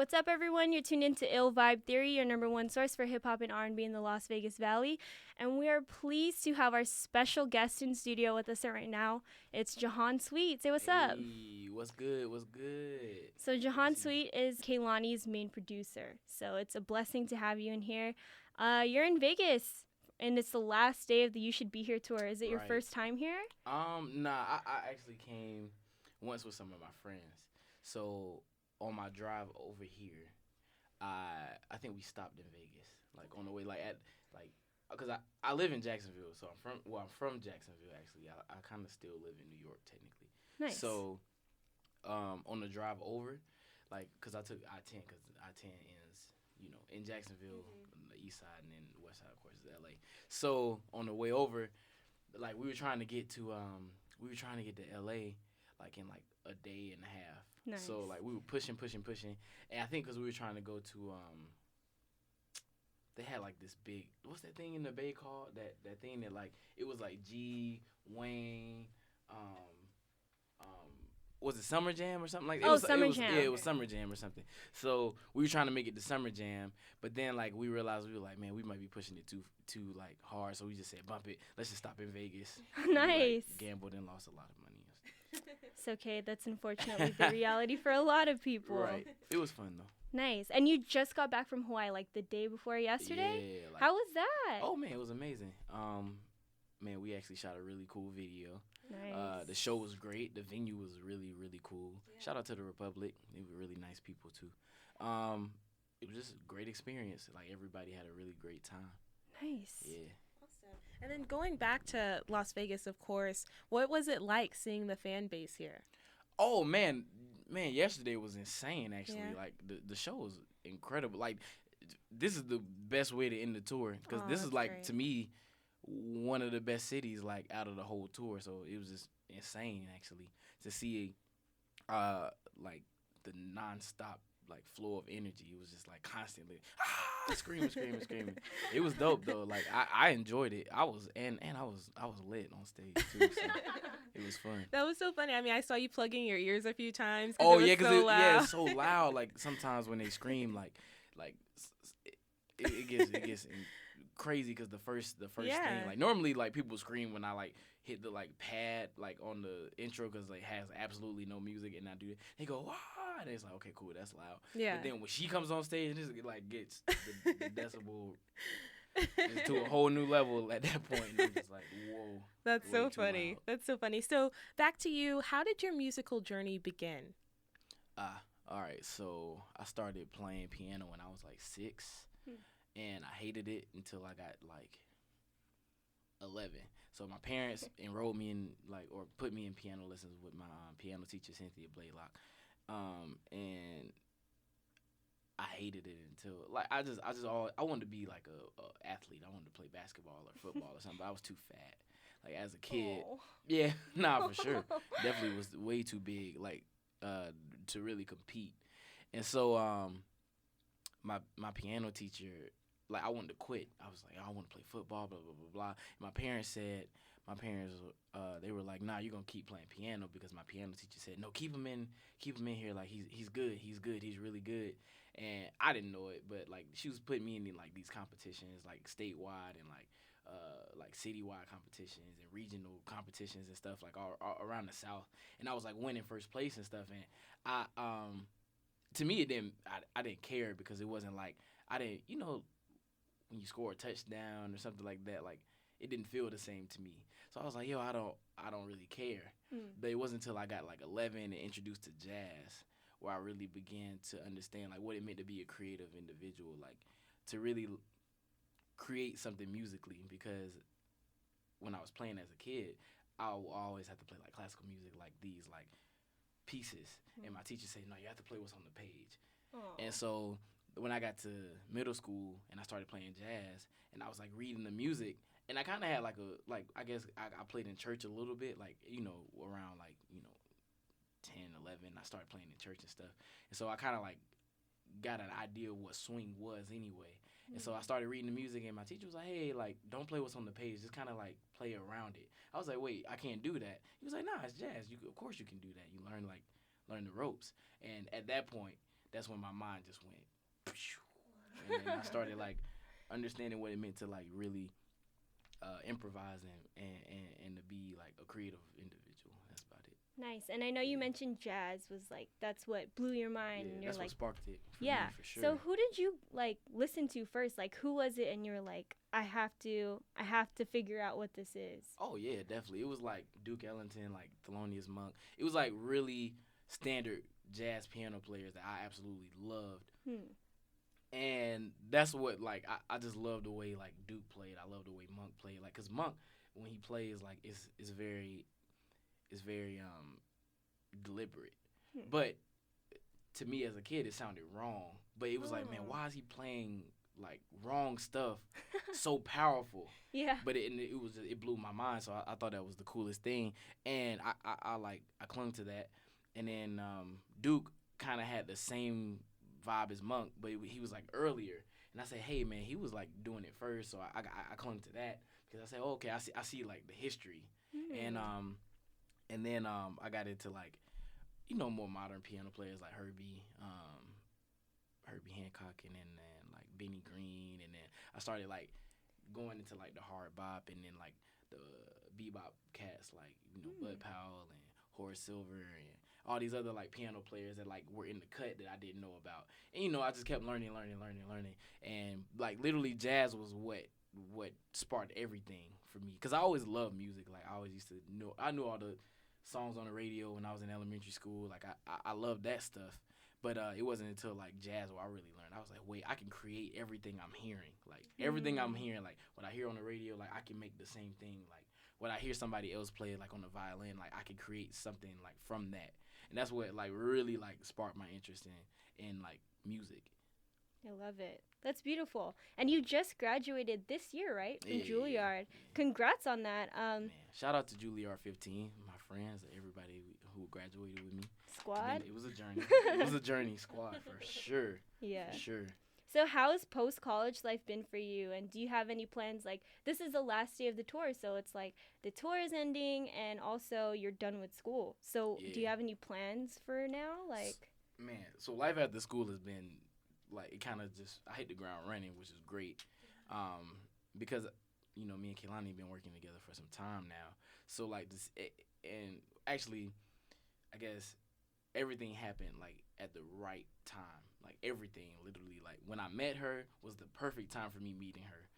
What's up, everyone? You're tuned into Ill Vibe Theory, your number one source for hip hop and R&B in the Las Vegas Valley, and we are pleased to have our special guest in studio with us right now. It's Jahaan Sweet. Say what's up. Hey, what's good? What's good? So Jahaan Listen, Sweet is Kaylani's main producer, so it's a blessing to have you in here. You're in Vegas, and it's the last day of the You Should Be Here tour. Is it your right. first time here? I actually came once with some of my friends. So on my drive over here, I think we stopped in Vegas, like on the way, like at like, cause I live in Jacksonville, so I'm from Jacksonville actually. I kind of still live in New York technically. Nice. So on the drive over, like, cause I took I-10, cause I-10 ends, in Jacksonville, on the east side, and then the west side, of course, is LA. So on the way over, like we were trying to get to LA, like in like a day and a half. Nice. So like we were pushing, and I think cause we were trying to go to they had like this big, what's that thing in the Bay called? That thing that, like, it was like G Wayne, um, was it Summer Jam or something like that? Oh, Summer Jam. Yeah, it was Summer Jam or something. So we were trying to make it to Summer Jam, but then like we realized, we were like, man, we might be pushing it too like hard. So we just said, bump it. Let's just stop in Vegas. Nice. We, like, gambled and lost a lot of money. It's okay. That's unfortunately the reality for a lot of people. Right. It was fun though. Nice. And you just got back from Hawaii like the day before yesterday? Yeah. Like, How was that? oh man, it was amazing. Man, we actually shot a really cool video. Nice. The show was great. The venue was really, really cool. Yeah. Shout out to the Republic. They were really nice people too. It was just a great experience. Like, everybody had a really great time. Nice. Yeah. Awesome. And then going back to Las Vegas, of course, what was it like seeing the fan base here? Oh man, yesterday was insane. Actually, Yeah. like the show was incredible. Like, this is the best way to end the tour, because this is, that's like, great. to me, one of the best cities, like, out of the whole tour. So it was just insane, actually, to see like the nonstop, like, flow of energy. It was just like constantly screaming. It was dope though. Like, I enjoyed it. I was lit on stage too. So it was fun. That was so funny. I mean, I saw you plugging your ears a few times. Oh it was yeah, because so loud. it's so loud. Like, sometimes when they scream, like it gets crazy, because the first Yeah. thing, like, normally, like, people scream when I, like, hit the, like, pad, like, on the intro, because, like, has absolutely no music, and I do it. They go, wow, and it's like, okay, cool, that's loud. Yeah. But then when she comes on stage, it, like, gets the decibel just to a whole new level at that point. And I'm just like, whoa. That's way so too funny. loud. That's so funny. So back to you. How did your musical journey begin? All right, so I started playing piano when I was like 6, and I hated it until I got like 11. So my parents enrolled me in, like, or put me in piano lessons with my piano teacher, Cynthia Blaylock, and I hated it until, like, I wanted to be like a athlete. I wanted to play basketball or football or something, but I was too fat. Like, as a kid, Oh. yeah, nah, for sure, definitely was way too big, like, to really compete. And so my piano teacher, like, I wanted to quit. I was like, I want to play football, blah blah blah blah. And my parents, they were like, nah, you're gonna keep playing piano, because my piano teacher said, no, keep him in here. Like, he's good, he's really good. And I didn't know it, but, like, she was putting me in, like, these competitions, like, statewide and like citywide competitions and regional competitions and stuff, like, all around the South. And I was, like, winning first place and stuff. And to me, I didn't care, because it wasn't like, I didn't, when you score a touchdown or something like that, like, it didn't feel the same to me. So I was like, yo, I don't really care. But it wasn't until I got like 11 and introduced to jazz where I really began to understand, like, what it meant to be a creative individual, like, to really create something musically. Because when I was playing as a kid, I always had to play, like, classical music, like these, like, pieces. And my teacher said, no, you have to play what's on the page. Aw. And so when I got to middle school and I started playing jazz, and I was, like, reading the music, and I kind of had, like, I guess I played in church a little bit, like, around, like, 10, 11, I started playing in church and stuff. And so I kind of, like, got an idea of what swing was anyway. And so I started reading the music, and my teacher was like, hey, like, don't play what's on the page. Just kind of, like, play around it. I was like, wait, I can't do that. He was like, nah, it's jazz. Of course you can do that. You learn the ropes. And at that point, that's when my mind just went, and then I started like understanding what it meant to like really improvise and to be like a creative individual. That's about it. Nice. And I know you Yeah. mentioned jazz was like that's what blew your mind, Yeah, and you're that's what like, sparked it for yeah. me for sure. So who did you like listen to first? Like who was it and you were like, I have to figure out what this is. Oh yeah, definitely. It was like Duke Ellington, like Thelonious Monk. It was like really standard jazz piano players that I absolutely loved. Hmm. And that's what like I just love the way like Duke played. I love the way Monk played. Like, cause Monk when he plays like it's very deliberate. Hmm. But to me as a kid it sounded wrong. But it was like, man, Oh. why is he playing like wrong stuff so powerful? Yeah. But it blew my mind. So I thought that was the coolest thing, and I clung to that. And then Duke kind of had the same vibe as Monk, but he was like earlier. And I said, hey man, he was like doing it first, so I clung to that because I said, oh, okay, I see like the history, Hmm. and then I got into like more modern piano players like Herbie Hancock, and then like Benny Green, and then I started like going into like the hard bop, and then like the bebop cats like Bud Powell and Horace Silver and all these other like piano players that like were in the cut that I didn't know about. And I just kept learning, and like literally jazz was what sparked everything for me, because I always loved music. Like I always used to know, I knew all the songs on the radio when I was in elementary school. Like I loved that stuff. But it wasn't until like jazz where I really learned. I was like, wait, I can create everything I'm hearing. Like everything I'm hearing, like what I hear on the radio, like I can make the same thing. Like what I hear somebody else play, like on the violin, like I can create something like from that. And that's what like really like sparked my interest in like music. I love it. That's beautiful. And you just graduated this year, right? From Yeah. Juilliard. Congrats on that. Man, shout out to Juilliard 15, my friends, everybody who graduated with me. Squad. It was a journey. It was a journey, squad, for sure. Yeah. For sure. So how has post-college life been for you? And do you have any plans? Like, this is the last day of the tour, so it's like the tour is ending and also you're done with school. So do you Yeah. have any plans for now? Like, Man, so life after school has been like, it kind of just, I hit the ground running, which is great. Because me and Kehlani been working together for some time now. So like this, and actually, I guess everything happened like at the right time. Like everything, literally, like when I met her was the perfect time for me meeting her.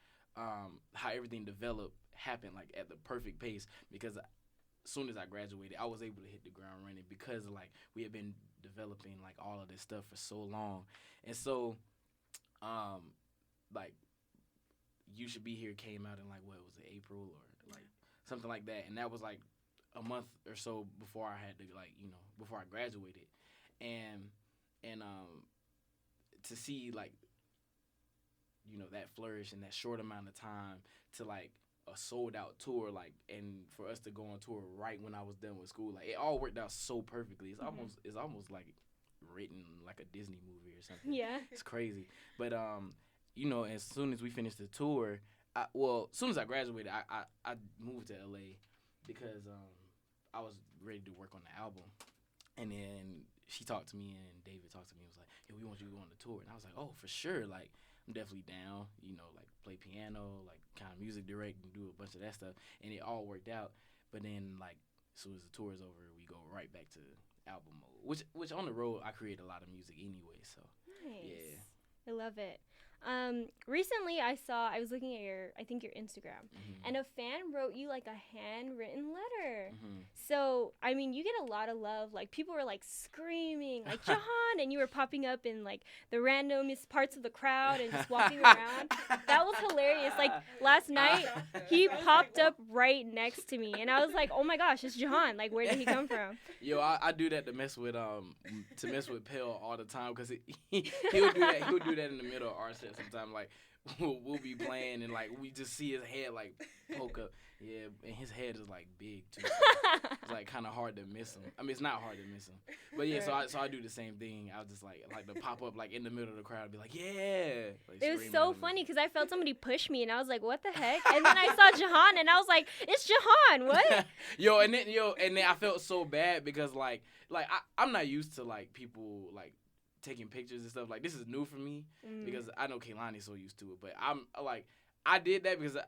How everything developed happened like at the perfect pace, because as soon as I graduated, I was able to hit the ground running because like we had been developing like all of this stuff for so long. And so like You Should Be Here came out in like, what was it, April or like something like that, and that was like a month or so before I had to like before I graduated, and to see like that flourish in that short amount of time to like a sold out tour, like, and for us to go on tour right when I was done with school, like it all worked out so perfectly. It's almost like written like a Disney movie or something. yeah. It's crazy. But as soon as we finished the tour, as soon as I graduated, I moved to LA because I was ready to work on the album. And then she talked to me, and David talked to me and was like, hey, we want you to go on the tour. And I was like, oh, for sure. Like, I'm definitely down, like play piano, like kind of music direct and do a bunch of that stuff. And it all worked out. But then, like, as soon as the tour is over, we go right back to album mode, which on the road, I create a lot of music anyway. So, Nice. yeah. I love it. Recently I was looking at your Instagram, Mm-hmm. and a fan wrote you like a handwritten letter. Mm-hmm. So, I mean, you get a lot of love. Like, people were like screaming, like, Jahaan, and you were popping up in like the randomest parts of the crowd and just walking around. That was hilarious. Like, last night, he popped up right next to me, and I was like, oh my gosh, it's Jahaan. Like, where did he come from? Yo, I do that to mess with Pell all the time, because he would do that. He would do that in the middle of our set sometimes. Like we'll be playing, and like we just see his head like poke up. Yeah, and his head is like big too. So it's like kind of hard to miss him. I mean, it's not hard to miss him, but yeah. So I do the same thing. I just like to pop up like in the middle of the crowd and be like, yeah. Like, It was screaming so at him. funny because I felt somebody push me, and I was like, what the heck? And then I saw Jahaan, and I was like, it's Jahaan. What? And then I felt so bad because like I'm not used to like people like taking pictures and stuff. Like, this is new for me Mm. because I know Kaylani's so used to it. But I'm like, I did that because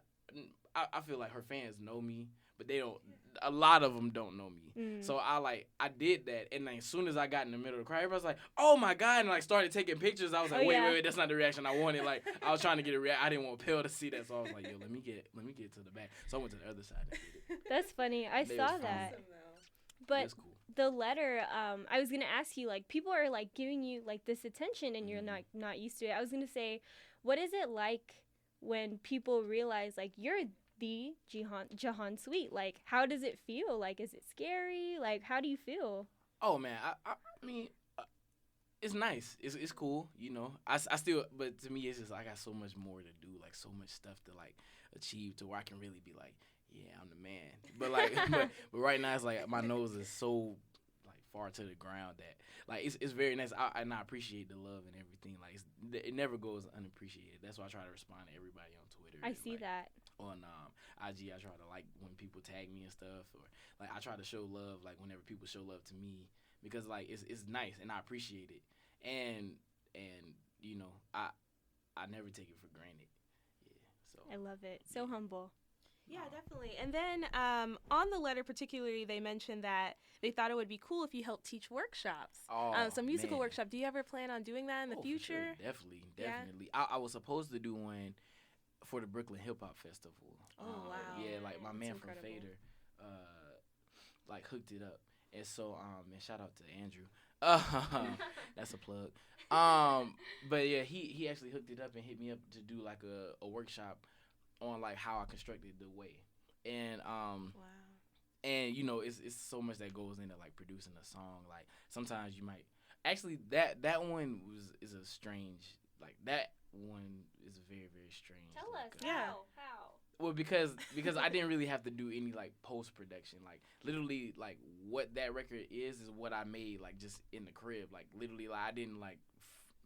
I feel like her fans know me, but they don't. A lot of them don't know me. Mm. So I did that, and then as soon as I got in the middle of the crowd, everybody was like, "Oh my god!" and like started taking pictures. I was like, Oh, yeah. wait, that's not the reaction I wanted. Like, I was trying to get a reaction. I didn't want Pill to see that, so I was like, "Yo, let me get to the back." So I went to the other side and did it. That's funny. I They saw was that. Awesome, though. But It's cool. the letter, I was gonna ask you, like, people are like giving you like this attention, and you're not used to it. I was gonna say, what is it like when people realize like you're the Jahaan Sweet? Like, how does it feel? Like, is it scary? Like, how do you feel? Oh man, I mean, it's nice. It's cool. You know, I still, but to me, it's just I got so much more to do, like so much stuff to like achieve to where I can really be like, yeah, I'm the man. But like, but right now it's like my nose is so like far to the ground that like it's very nice. And I appreciate the love and everything. Like it never goes unappreciated. That's why I try to respond to everybody on Twitter. I and, see like, that. on IG. I try to like when people tag me and stuff, or like I try to show love like whenever people show love to me because like it's nice and I appreciate it. And you know I never take it for granted. Yeah. So I love it. So humble. Yeah, definitely. And then on the letter particularly, they mentioned that they thought it would be cool if you helped teach workshops. Some musical man. workshop. Do you ever plan on doing that in the For future? sure. Definitely. Yeah. I was supposed to do one for the Brooklyn Hip Hop Festival. Oh, wow. Yeah, like my That's man incredible. from Fader, like hooked it up, and so and shout out to Andrew. That's a plug. But yeah, he actually hooked it up and hit me up to do like a workshop on like how I constructed the way, and Wow. and you know it's so much that goes into like producing a song. Like sometimes you might actually that one is a strange like that one is very strange. Tell like, us Yeah. how. Well, because I didn't really have to do any like post production. Like literally, like what that record is what I made like just in the crib. Like literally, like I didn't like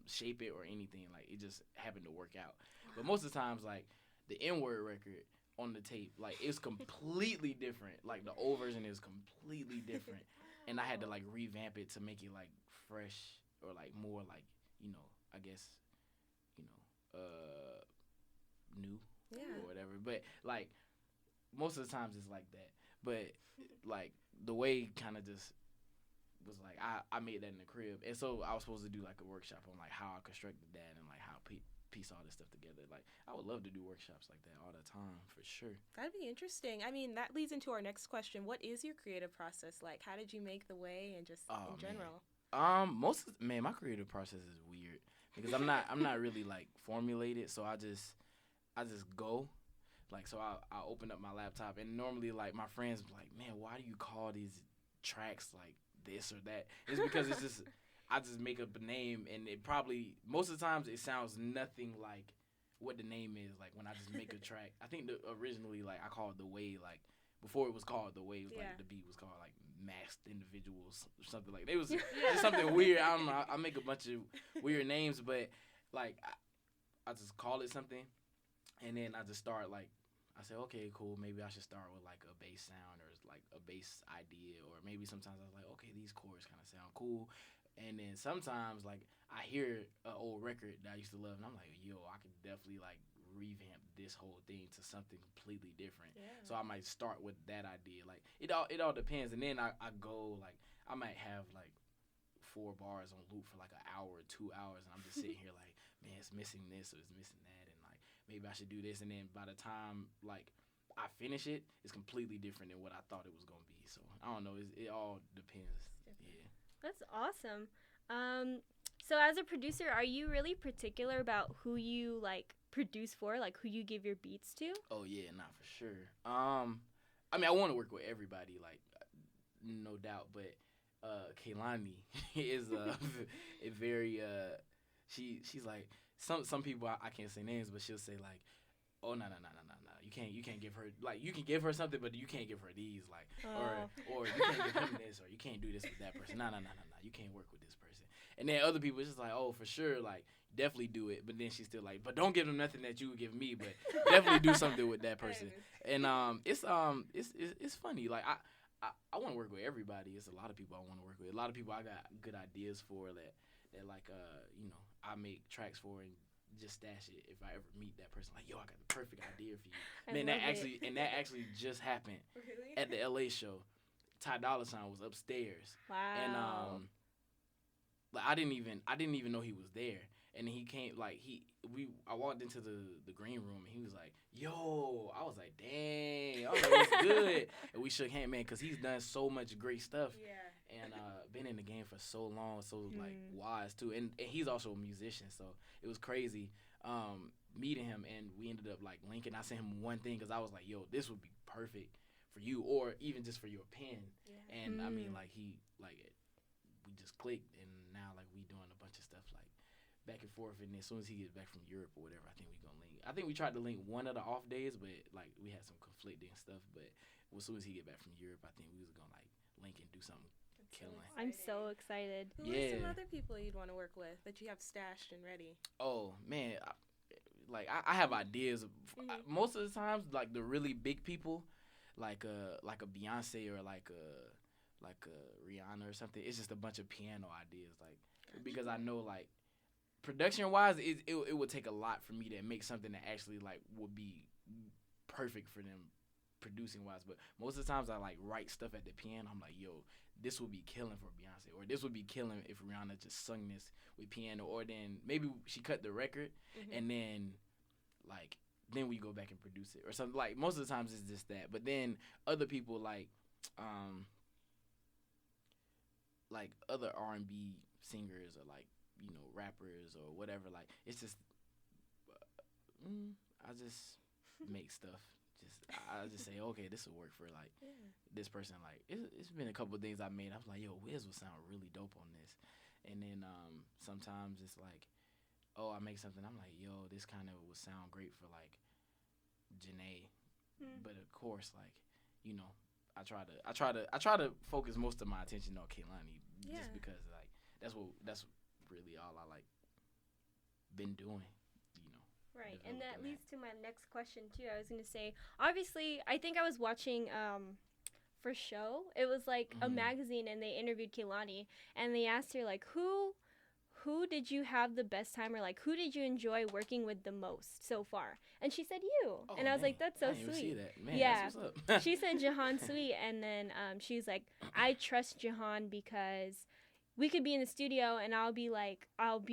shape it or anything. Like it just happened to work out. But most of the times, like the N-word record on the tape, like it's completely different. Like the old version is completely different, and I had to like revamp it to make it like fresh or like more like I guess new. Yeah. Or whatever. But like most of the times it's like that. But like the way kind of just was like I made that in the crib, and so I was supposed to do like a workshop on like how I constructed that and like how I piece all this stuff together. Like I would love to do workshops like that all the time for sure. That'd be interesting. I mean, that leads into our next question. What is your creative process like? How did you make the way and just in general? My creative process is weird because I'm not really like formulated, so I just go. Like, so I open up my laptop, and normally, like, my friends be like, man, why do you call these tracks, like, this or that? It's because it's just, I just make up a name, and it probably, most of the times, it sounds nothing like what the name is. Like, when I just make a track. I think originally, like, I called The Way, like, before it was called The Way, it was like, the beat was called, like, Masked Individuals or something like that. It was just something weird. I don't know. I make a bunch of weird names, but, like, I just call it something. And then I just start like, I say, okay, cool. Maybe I should start with like a bass sound or like a bass idea, or maybe sometimes I was like, okay, these chords kind of sound cool. And then sometimes like I hear an old record that I used to love, and I'm like, yo, I could definitely like revamp this whole thing to something completely different. Yeah. So I might start with that idea. Like it all depends. And then I go like I might have like 4 bars on loop for like an hour or 2 hours, and I'm just sitting here like, man, it's missing this or it's missing that, and like maybe I should do this. And then by the time like I finish it, it's completely different than what I thought it was gonna be. So I don't know. It all depends. Yeah. That's awesome. So as a producer, are you really particular about who you like produce for, like who you give your beats to? Oh yeah, not for sure. I mean, I want to work with everybody, like no doubt. But Kaylani is a very she's like some people I can't say names, but she'll say like, oh no. You can't give her like you can give her something, but you can't give her these like or you can't give him this, or you can't do this with that person. No. You can't work with this person. And then other people, it's just like, oh, for sure, like definitely do it. But then she's still like, but don't give them nothing that you would give me, but definitely do something with that person. And it's funny. Like I want to work with everybody. It's a lot of people I want to work with. A lot of people I got good ideas for that like I make tracks for and just stash it if I ever meet that person. Like, yo, I got the perfect idea for you. I Man, love that actually just happened Really? at the LA show. Ty Dolla $ign was upstairs, and Wow. like I didn't even know he was there. And he came like I walked into the green room and he was like, "Yo," I was like, "Dang, I was like, what's good?" And we shook hands, man, because he's done so much great stuff Yeah. and been in the game for so long, so like Mm. wise too. And he's also a musician, so it was crazy meeting him. And we ended up like linking. I sent him one thing because I was like, "Yo, this would be perfect for you, or even just for your pen." Yeah. And I mean, Mm. like we just clicked, and now like we doing a bunch of stuff like back and forth. And as soon as he gets back from Europe or whatever, I think we gonna link. I think we tried to link one of the off days, but like we had some conflicting stuff. But as soon as he get back from Europe, I think we was gonna like link and do something That's killing. I'm so excited. Who are some Yeah. other people you'd want to work with that you have stashed and ready? Oh man, I have ideas. Most of the times, like the really big people, like a Beyonce or like a Rihanna or something. It's just a bunch of piano ideas, like because I know like production wise, it would take a lot for me to make something that actually like would be perfect for them producing wise. But most of the times I like write stuff at the piano. I'm like, yo, this would be killing for Beyonce, or this would be killing if Rihanna just sung this with piano, or then maybe she cut the record and then like then we go back and produce it or something. Like most of the times it's just that. But then other people like other R&B singers or like rappers or whatever. Like it's just I just make stuff. I just say, okay, this will work for like this person. Like it's been a couple of things I made. I was like, yo, Wiz would sound really dope on this. And then sometimes it's like, oh, I make something. I'm like, yo, this kind of would sound great for like Janae. But of course, like I try to focus most of my attention on Kehlani just because like that's really all I like been doing. Right, and that developing leads to my next question too. I was gonna say, obviously, I think I was watching for show. It was like a Mhm. magazine, and they interviewed Kehlani, and they asked her like, who did you have the best time, or like who did you enjoy working with the most so far? And she said you, Oh, and I was dang. like, that's I so didn't even see sweet. that. Man, Yeah. that's what's up. She said Jahaan sweet, and then she was like, I trust Jahaan because we could be in the studio and I'll be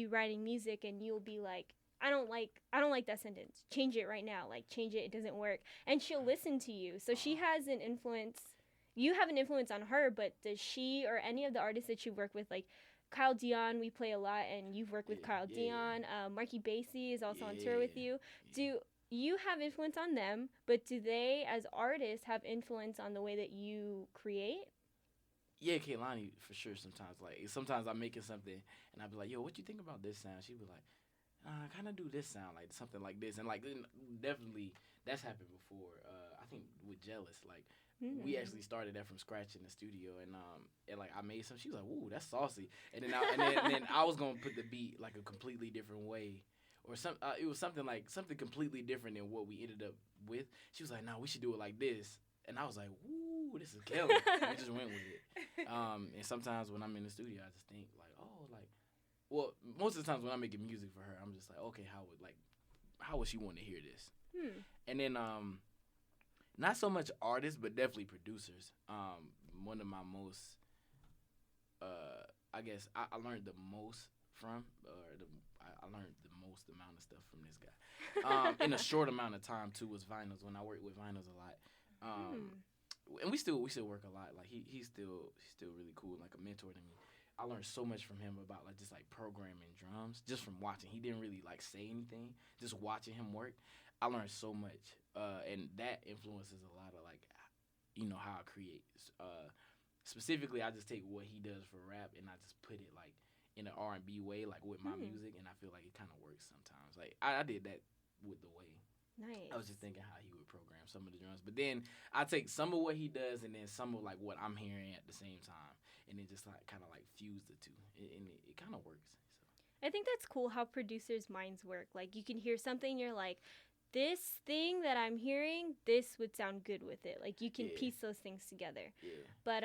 writing music and you'll be like, I don't like that sentence. Change it right now. Like change it. It doesn't work. And she'll listen to you. So she has an influence. You have an influence on her, but does she or any of the artists that you work with, like Kyle Dion, we play a lot, and you've worked with Yeah, Kyle yeah. Dion. Marky Basie is also on tour with Yeah. you. Do you have influence on them, but do they, as artists, have influence on the way that you create? Yeah, Kehlani for sure. Sometimes I'm making something and I'll be like, yo, what you think about this sound? She'd be like, kind of do this sound, like something like this. And like definitely that's happened before. I think with Jealous, like we actually started that from scratch in the studio, and like I made some. She was like, "Ooh, that's saucy," and then I was gonna put the beat like a completely different way, or some. It was something completely different than what we ended up with. She was like, "No, we should do it like this," and I was like, "Ooh, this is killing." We just went with it. And sometimes when I'm in the studio, I just think like, "Oh, like." Well, most of the times when I'm making music for her, I'm just like, okay, how would she want to hear this? And then not so much artists, but definitely producers. One of my most, I guess I learned the most from, I learned the most amount of stuff from this guy. In a short amount of time too was Vinyls. When I worked with Vinyls a lot. And we still work a lot. Like he's still really cool, like a mentor to me. I learned so much from him about like just like programming drums just from watching. He didn't really like say anything, just watching him work. I learned so much, and that influences a lot of like, how I create. Specifically, I just take what he does for rap and I just put it like in an R&B way, like with my music, and I feel like it kind of works sometimes. Like I did that with the way. Nice. I was just thinking how he would program some of the drums, but then I take some of what he does and then some of like what I'm hearing at the same time, and then just like kind of like fuse the two, and it kind of works. So. I think that's cool how producers' minds work. Like you can hear something, you're like, this thing that I'm hearing, this would sound good with it. Like you can piece those things together. Yeah. But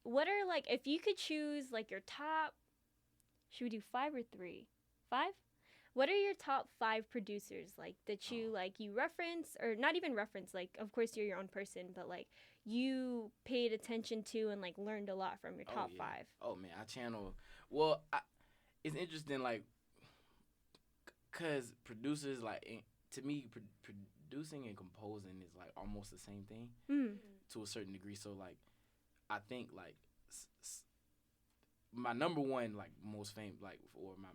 what are like, if you could choose like your top Should we do 5 or 3? 5? What are your top 5 producers like that you you reference, or not even reference, like of course you're your own person, but like you paid attention to and like learned a lot from your top 5? Oh man, I channel. Well, it's interesting, like, cause producers to me, producing and composing is like almost the same thing to a certain degree. So like, I think like my number one like most famous like or my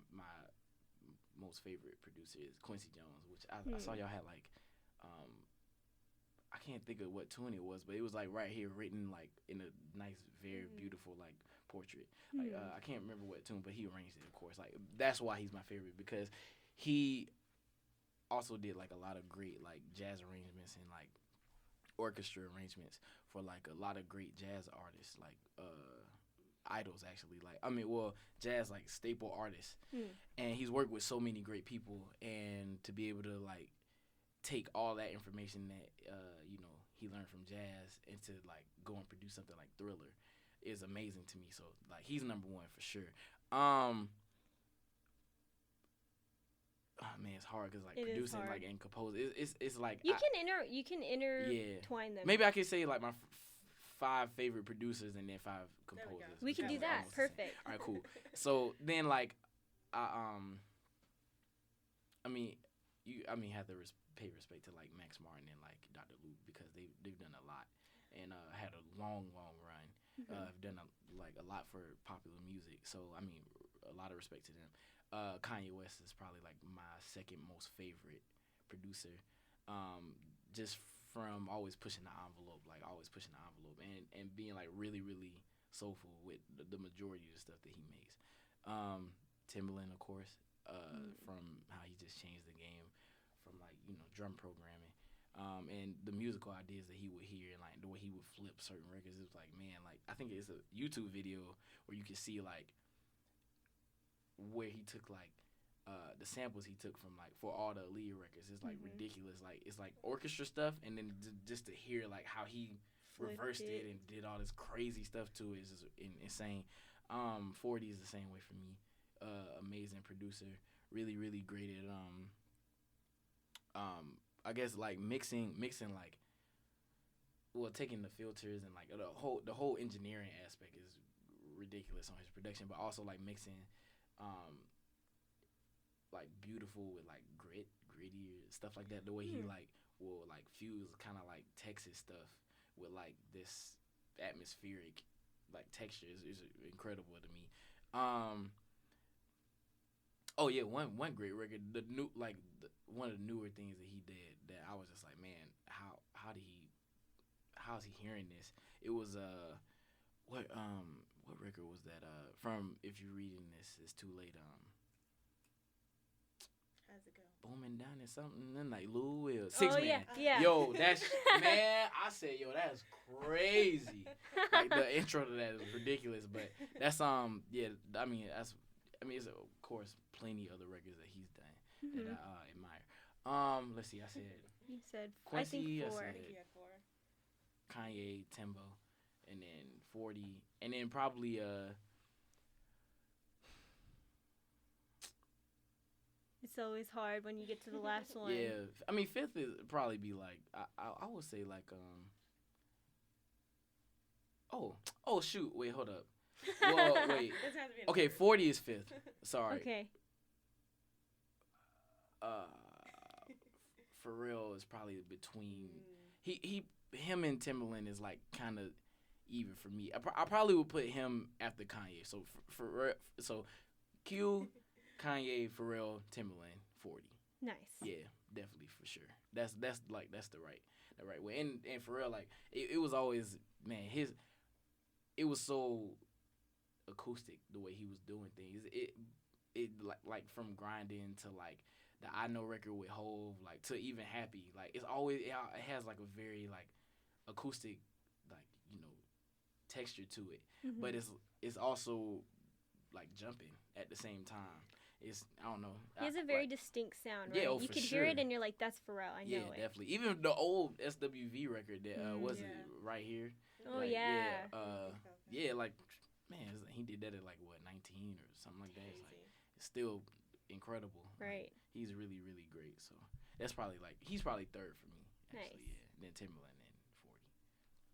most favorite producer is Quincy Jones, which I saw y'all had like I can't think of what tune it was, but it was like right here written like in a nice, very beautiful like portrait. Like I can't remember what tune, but he arranged it, of course. Like that's why he's my favorite, because he also did like a lot of great like jazz arrangements and like orchestra arrangements for like a lot of great jazz artists, like idols actually. Like I mean, well, jazz like staple artists, and he's worked with so many great people, and to be able to like take all that information that he learned from jazz and to like go and produce something like Thriller is amazing to me. So like he's number one for sure. Oh man, it's hard because like it producing like and composing, it's like you can intertwine them. Maybe I could say like my 5 favorite producers and then 5 composers. We can do that. Perfect. All right, cool. So then like have to pay respect to like Max Martin and like Dr. Luke, because they've done a lot and had a long run. Have done a lot for popular music. So I mean, a lot of respect to them. Kanye West is probably like my second most favorite producer. Just from always pushing the envelope, and being like really soulful with the majority of the stuff that he makes. Timbaland, of course, from how he just changed the game from like drum programming, and the musical ideas that he would hear and like the way he would flip certain records. It was like, man, like I think it's a YouTube video where you can see like where he took like the samples he took from like for all the Aaliyah records. It's like ridiculous. Like it's like orchestra stuff, and then just to hear like how he reversed it and did all this crazy stuff to it is just insane. 40 is the same way for me. Amazing producer, really great at I guess like mixing like, well, taking the filters and like the whole engineering aspect is ridiculous on his production, but also like mixing like beautiful with like gritty stuff like that. The way he like will like fuse kind of like Texas stuff with like this atmospheric like texture is incredible to me. Oh yeah, one great record. The new one of the newer things that he did that I was just like, man, how's he hearing this? It was what record was that from? If you're reading this, it's too late. How's it go? Booming down in something, then like Lou Will, Six Man. Yeah. Yo, that's man. I said, yo, that's crazy. Like the intro to that is ridiculous, but that's yeah. It's of course plenty other records that he's done that I admire. Let's see. I said you said Quincy. I think 4. I said Kanye, Timbo, and then 40, and then probably It's always hard when you get to the last one. Yeah, I mean 5th is probably be like I would say like oh shoot, wait, hold up. Well, wait. Okay, 40 is 5th. Sorry. Okay. Pharrell is probably between him and Timbaland is like kind of even for me. I probably would put him after Kanye. So so Q, Kanye, Pharrell, Timbaland, 40. Nice. Yeah, definitely for sure. That's the right way. And Pharrell, like it was always, man, it was so acoustic the way he was doing things. It like from grinding to like the I Know record with Hove, like to even Happy, like it has like a very like acoustic like texture to it, but it's also like jumping at the same time. It's I don't know. He has a very distinct sound, right? Yeah, you for could sure. hear it and you're like, that's Pharrell. I know it. Yeah, definitely. Even the old SWV record that was it Right Here. Oh like, yeah. Yeah, like man, he did that at like what 19 or something like that. Crazy. It's still incredible. Right. Like, he's really really great. So that's probably like he's probably third for me. Actually, Nice. yeah. Then Timberland and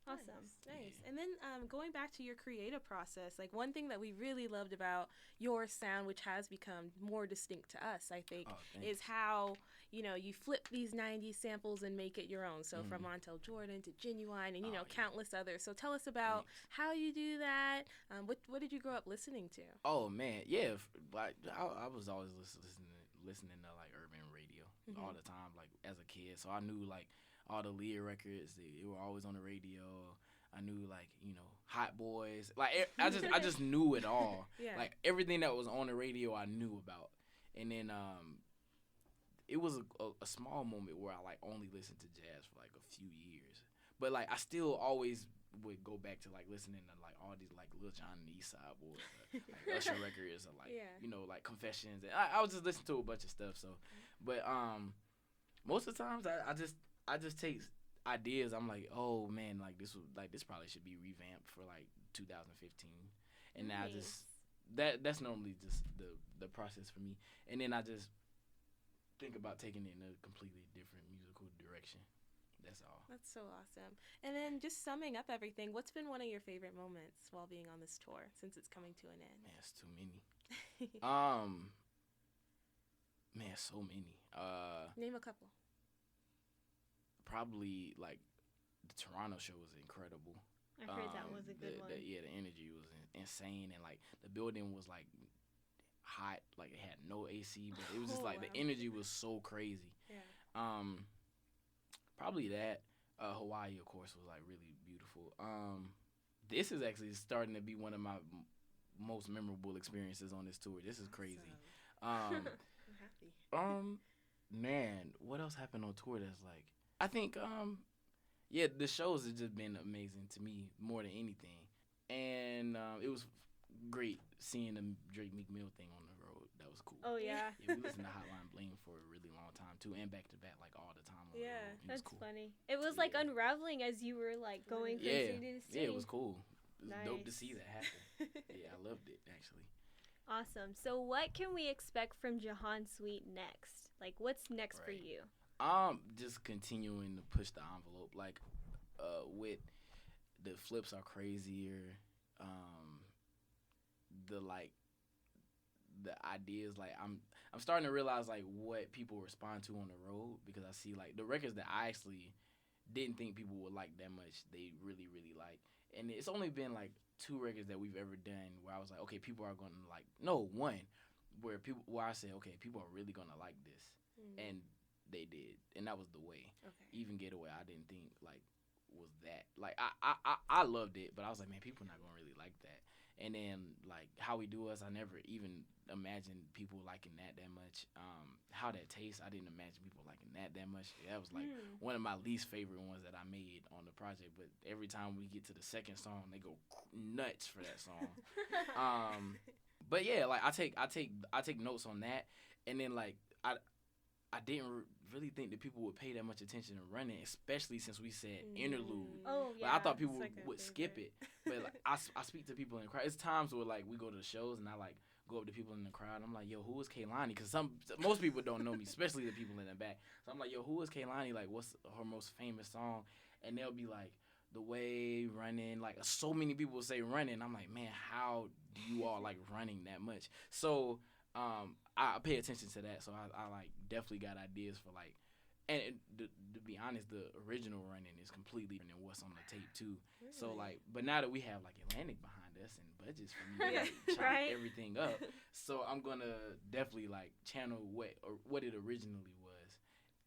40. Awesome. Nice. Yeah. And then going back to your creative process, like one thing that we really loved about your sound, which has become more distinct to us, I think, Oh, is thanks. how, you flip these 90s samples and make it your own. So from Mhm. Montel Jordan to Genuine and, Oh, yeah. countless others. So tell us about Thanks. how you do that. What did you grow up listening to? Oh man, yeah. Like I was always listening to like urban radio Mhm. all the time, like as a kid. So I knew like all the Leah records. They were always on the radio. I knew like Hot Boys. Like I just knew it all. Yeah. Like everything that was on the radio, I knew about. And then it was a small moment where I like only listened to jazz for like a few years, but like I still always would go back to like listening to like all these like Lil Jon and the East Side Boys, like Usher records, or like Yeah. like Confessions. And I was just listening to a bunch of stuff. So, but most of the times I just take ideas. I'm like, oh man, like this probably should be revamped for like 2015, and then I just that's normally just the process for me. And then I just think about taking it in a completely different musical direction. That's all. That's so awesome. And then just summing up everything, what's been one of your favorite moments while being on this tour since it's coming to an end? Man, it's too many. Man, so many. Name a couple. Probably like the Toronto show was incredible. I heard that was a good one. Yeah, the energy was insane, and like the building was like hot, like it had no AC, but it was just Oh, like wow. the energy was so crazy. Yeah. Probably that. Hawaii, of course, was like really beautiful. This is actually starting to be one of my most memorable experiences on this tour. This is crazy. I'm Um, happy. man, what else happened on tour that's like? I think yeah, the shows have just been amazing to me more than anything, and it was great seeing the Drake Meek Mill thing on the road. That was cool. Oh yeah. Yeah, we listened to Hotline Bling for a really long time too, and back to back like all the time on the Yeah, road. It was That's cool. funny. It was like Yeah. unraveling as you were like going from Yeah, city to city. yeah, it was cool. It was dope to Nice. see that happen. Yeah, I loved it actually. Awesome. So what can we expect from Jahaan Sweet next? Like what's next for Right. you? Just continuing to push the envelope. Like, with the flips are crazier. The like the ideas, like I'm starting to realize like what people respond to on the road, because I see like the records that I actually didn't think people would like that much, they really really like. And it's only been like 2 records that we've ever done where I was like, okay, people are gonna like, no, one where I said, okay, people are really gonna like this, and they did, and that was The Way. Okay. Even Getaway, I didn't think like was that like I loved it, but I was like, man, people not gonna really like that. And then like How We Do Us, I never even imagined people liking that much. How That Tastes, I didn't imagine people liking that much. That was like one of my least favorite ones that I made on the project. But every time we get to the second song, they go nuts for that song. But yeah, like I take notes on that, and then like I didn't really think that people would pay that much attention to Running, especially since we said interlude. Oh Like, I thought it's people like a would skip favorite. it, but like, I speak to people in the crowd. It's times where like we go to the shows and I like go up to people in the crowd. I'm like, yo, who is Kaylani? Because most people don't know me, especially the people in the back. So I'm like, yo, who is Kaylani? Like, what's her most famous song? And they'll be like, The Way, Running. Like, so many people will say Running. I'm like, man, how do you all like Running that much? So I pay attention to that. So I like definitely got ideas for like. And to be honest, the original Running is completely different than what's on the tape too. So like, but now that we have like Atlantic behind us and budgets for me to like, chop Right. everything up, so I'm gonna definitely like channel what it originally was,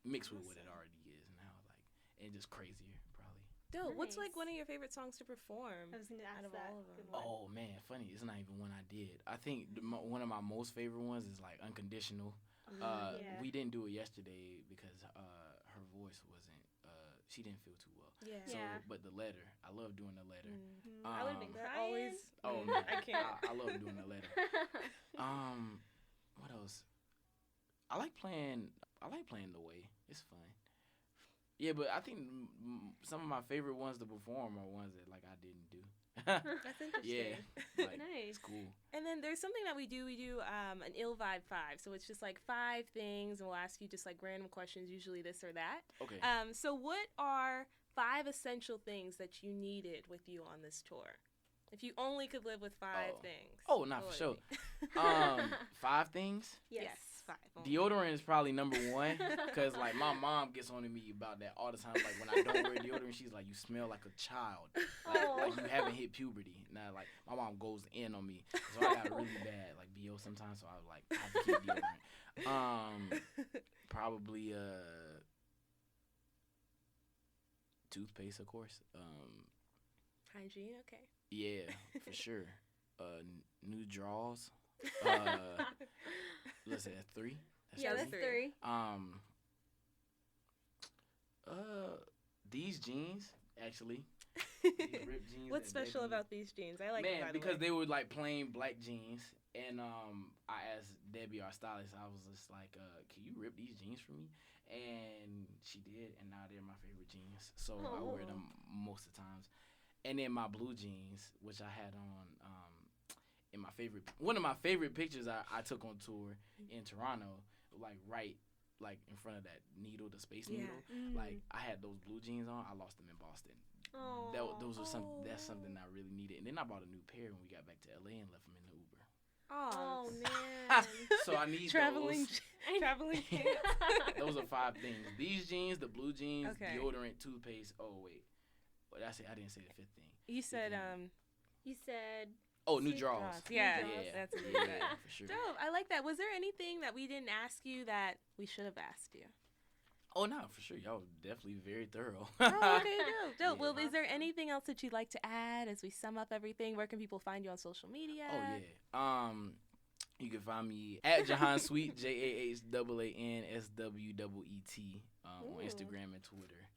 mixed with what it already is now, like, and just crazier probably. Dope. What's like Nice. one of your favorite songs to perform? I was gonna Out of ask that. all of them. Good one. Oh man, funny. It's not even one I did. I think one of my most favorite ones is like Unconditional. Yeah. We didn't do it yesterday because her voice wasn't. She didn't feel too well. Yeah. So, Yeah. but the letter, I love doing the letter. I would have been That crying. always. Oh Mm, man, I can't. I love doing the letter. What else? I like playing. The Way. It's fun. Yeah, but I think some of my favorite ones to perform are ones that like I didn't do. That's interesting. Yeah, like Nice. it's cool. And then there's something that we do. We do an ill vibe 5. So it's just like 5 things, and we'll ask you just like random questions, usually this or that. Okay. So what are 5 essential things that you needed with you on this tour? If you only could live with 5 things. Oh, not what for would sure. it be? 5 things. Yes, 5. only. Deodorant is probably number 1 because like my mom gets on to me about that all the time. Like when I don't wear deodorant, she's like, "You smell like a child, like you haven't hit puberty." Now like my mom goes in on me, so I got really bad like BO sometimes. So I was like, I have to keep deodorant. Probably toothpaste, of course. Hygiene, okay. Yeah, for sure. New drawers. Let's say that's 3. Yeah, that's 3. These jeans actually. These ripped jeans. What's that special Debbie- about these jeans? I like them, by Man, the because way. they were like plain black jeans, and I asked Debbie, our stylist, I was just like, "Can you rip these jeans for me?" And she did, and now they're my favorite jeans. So I wear them most of the times. And then my blue jeans, which I had on in my favorite one of my favorite pictures I took on tour in Toronto, like right like in front of that needle, the space needle. Like I had those blue jeans on. I lost them in Boston. Those are that's something I really needed. And then I bought a new pair when we got back to LA and left them in the Uber. Oh man. So I need Traveling those. traveling pants. Those are 5 things. These jeans, the blue jeans, Okay. deodorant, toothpaste. Oh wait, but I didn't say the 5th thing. You said You said Oh, new See, drawers. Yeah, Yeah, that's what you yeah, said. for sure. Dope. I like that. Was there anything that we didn't ask you that we should have asked you? Oh no, for sure. Y'all were definitely very thorough. Oh, okay, dope. Yeah. Well, is there anything else that you'd like to add as we sum up everything? Where can people find you on social media? Oh yeah. You can find me at Jahaan Sweet, JAHANSWEET, on Ooh. Instagram and Twitter.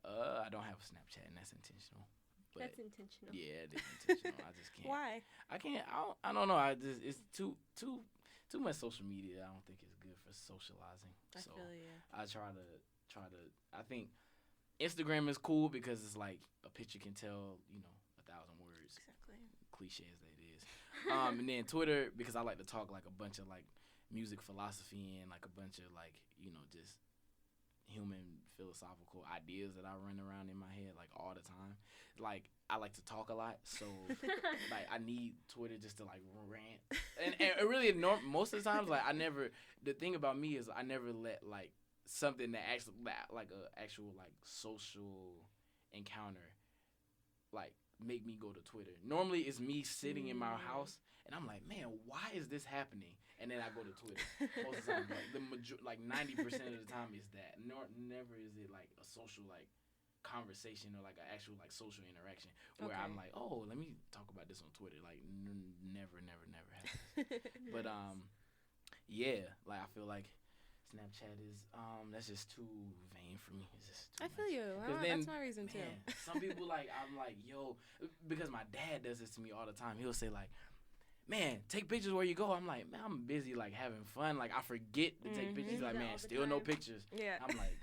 I don't have a Snapchat, and that's intentional. But that's intentional. yeah, it is intentional. I just can't. Why? I can't. I don't know. It's too much social media. I don't think it's good for socializing. I So feel you. I try to. I think Instagram is cool because it's like a picture can tell 1,000 words. Exactly. Cliche as that is. And then Twitter because I like to talk like a bunch of like music philosophy and like a bunch of like just human philosophical ideas that I run around in my head like all the time. Like I like to talk a lot, so like I need Twitter just to like rant. And it really most of the times like I never. The thing about me is I never let like something that actually like a actual like social encounter like make me go to Twitter. Normally it's me sitting in my house and I'm like, man, why is this happening? And then I go to Twitter. Most of the time, like 90% of the time is that. Never is it like a social like conversation or like an actual like social interaction where I'm like, oh, let me talk about this on Twitter. Like never happens. But yeah, like I feel like Snapchat is that's just too vain for me. It's just too I feel much. you. 'Cause That's my reason too. Man, some people like I'm like, yo, because my dad does this to me all the time. He'll say like, man, take pictures where you go. I'm like, man, I'm busy like having fun. Like I forget to take pictures. He's like, Do that man, all the still no time. pictures. Yeah. I'm like,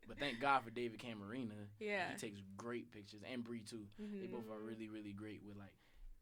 but thank God for David Camarena. Yeah. He takes great pictures, and Bree too. They both are really, really great with like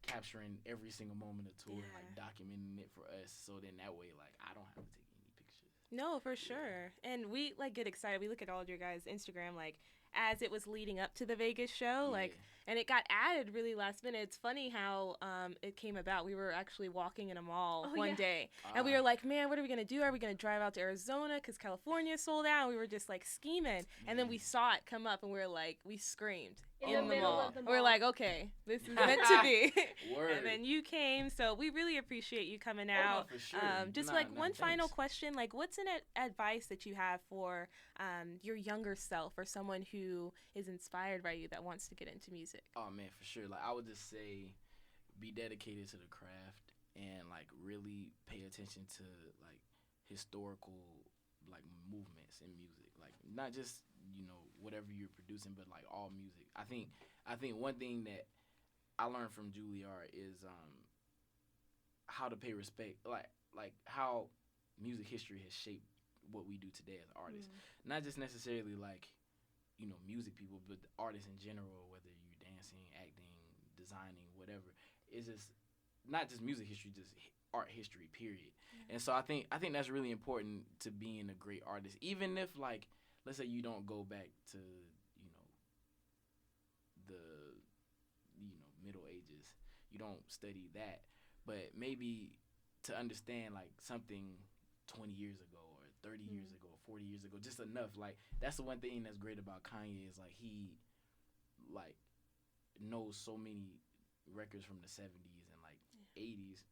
capturing every single moment of tour, like documenting it for us. So then that way, like I don't have to take any pictures. No, for sure. And we like get excited. We look at all of your guys' Instagram like as it was leading up to the Vegas show, like, and it got added really last minute. It's funny how it came about. We were actually walking in a mall one day, and we were like, man, what are we gonna do? Are we gonna drive out to Arizona because California sold out? We were just like scheming, and then we saw it come up, and we were like, we screamed In in the the middle mall. of the We're mall. like, okay, this is meant to be. Word. And then you came, so we really appreciate you coming Oh, no, out. for sure. Just Nah, like nah, one final thanks. question, like what's an advice that you have for your younger self or someone who is inspired by you that wants to get into music? Oh man, for sure. Like I would just say, be dedicated to the craft and like really pay attention to like historical like movements in music. Like not just whatever you're producing, but like all music. I think one thing that I learned from Juilliard is how to pay respect, like how music history has shaped what we do today as artists. Not just necessarily like music people, but artists in general, whether you're dancing, acting, designing, whatever. It's just not just music history, just art history, period. And so I think that's really important to being a great artist, even if like let's say you don't go back to the Middle Ages, you don't study that, but maybe to understand like something 20 years ago or 30 years ago or 40 years ago, just enough. Like that's the one thing that's great about Kanye is like he like knows so many records from the 70s and like 80s,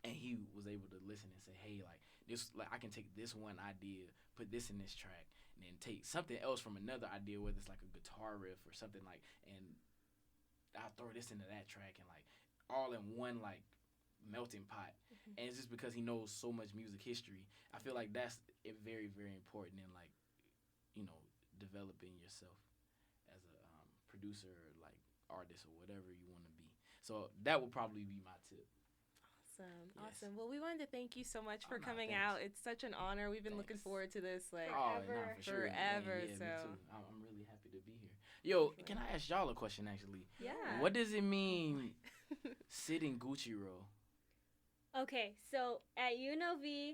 and he was able to listen and say, hey, like this, like I can take this one idea, put this in this track, and then take something else from another idea, whether it's like a guitar riff or something like, and I'll throw this into that track, and like all in one like melting pot. And it's just because he knows so much music history. I feel like that's very, very important in like developing yourself as a producer or like artist or whatever you want to be. So that would probably be my tip. Awesome. Yes. Awesome. Well, we wanted to thank you so much for No, coming thanks. out. It's such an honor. We've been looking Thanks. forward to this like Forever. For sure. Forever, Yeah, so. me too. I'm really happy to be here. Yo, can I ask y'all a question actually? Yeah. What does it mean sitting Gucci roll? Okay, so at UNLV,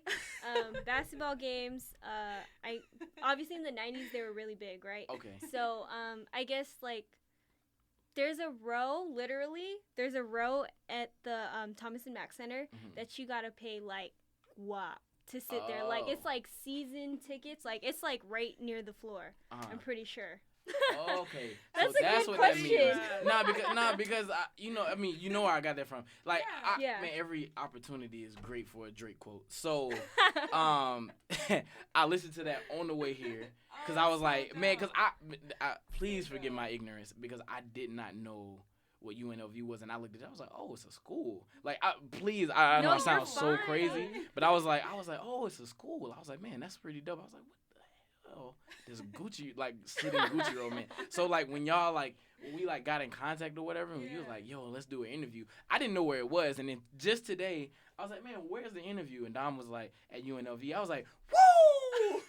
basketball games, I obviously in the 90s they were really big, right? Okay. So I guess like there's a row, literally, there's a row at the Thomas and Mack Center that you gotta pay like WAP to sit there. Like it's like season tickets, like it's like right near the floor. I'm pretty sure. Okay, That's so a that's good what that question. means. Because you know where I got that from. Like, Yeah. man, every opportunity is great for a Drake quote. So, I listened to that on the way here because I was like, man, because I please forgive my ignorance because I did not know what UNLV was, and I looked at it. I was like, oh, it's a school. Like, I know No, it sounds you're so fine. crazy, but I was like, oh, it's a school. I was like, man, that's pretty dope. I was like, what the hell? There's Gucci, like, sitting Gucci roll, man. So, like, when y'all, like, when we, like, got in contact or whatever, and you was like, yo, let's do an interview. I didn't know where it was, and then just today, I was like, man, where's the interview? And Dom was like, at UNLV. I was like, woo!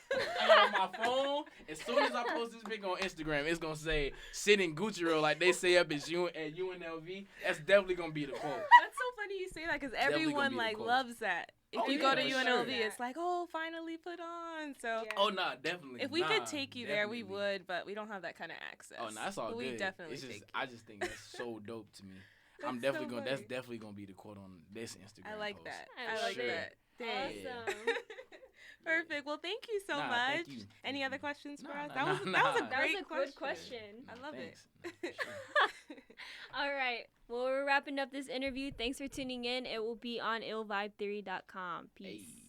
And on my phone, as soon as I post this pic on Instagram, it's going to say, sitting Gucci roll, like they say up at UNLV. That's definitely going to be the quote. That's so funny you say that because Definitely gonna everyone be the like quote. loves that. If Oh, you yeah, go to for UNLV, sure. it's like, oh, finally put on. So Yeah. Oh, nah, definitely. if we Nah, could take you there, we definitely. would, but we don't have that kind of access. Oh, no, that's all But good. We definitely it's just, take you. I just think that's so dope to me. That's That's so funny. definitely gonna be the quote on this Instagram. I like post. that. I I love like it. that. Dang. Awesome. Perfect. Well, thank you so Nah, much. thank you. Any Thank other you. questions for Nah, us? nah, That was nah, that was a nah. That great was a good question. I Nah, love thanks. it. Nah, for sure. All right. Well, we're wrapping up this interview. Thanks for tuning in. It will be on illvibetheory.com. Peace. Hey.